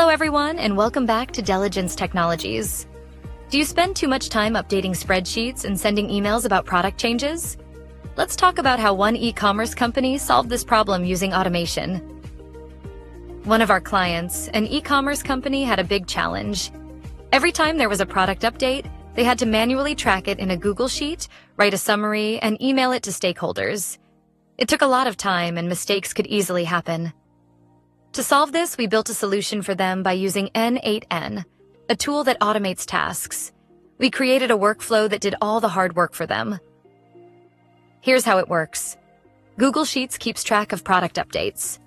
Hello everyone, and welcome back to Deligence Technologies. Do you spend too much time updating spreadsheets and sending emails about product changes? Let's talk about how one e-commerce company solved this problem using automation. One of our clients, an e-commerce company, had a big challenge. Every time there was a product update, they had to manually track it in a Google Sheet, write a summary, and email it to stakeholders. It took a lot of time, and mistakes could easily happen. To solve this, we built a solution for them by using N8N, a tool that automates tasks. We created a workflow that did all the hard work for them. Here's how it works. Google Sheets keeps track of product updates.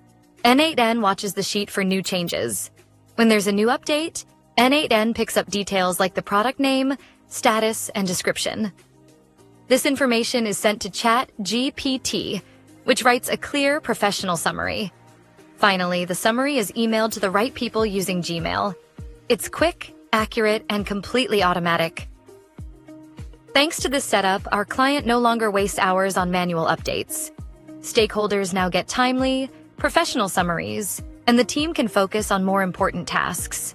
N8N watches the sheet for new changes. When there's a new update, N8N picks up details like the product name, status, and description. This information is sent to ChatGPT, which writes a clear, professional summary. Finally, the summary is emailed to the right people using Gmail. It's quick, accurate, and completely automatic. Thanks to this setup, our client no longer wastes hours on manual updates. Stakeholders now get timely, professional summaries, and the team can focus on more important tasks.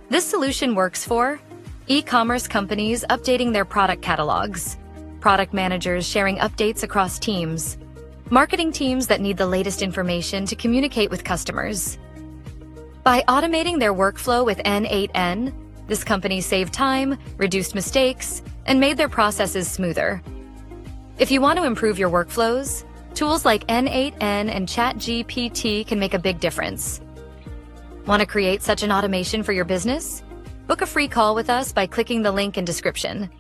This solution works for e-commerce companies updating their product catalogs, product managers sharing updates across teams, marketing teams that need the latest information to communicate with customers. By automating their workflow with N8N, this company saved time, reduced mistakes, and made their processes smoother. If you want to improve your workflows, tools like N8N and ChatGPT can make a big difference. Want to create such an automation for your business? Book a free call with us by clicking the link in description.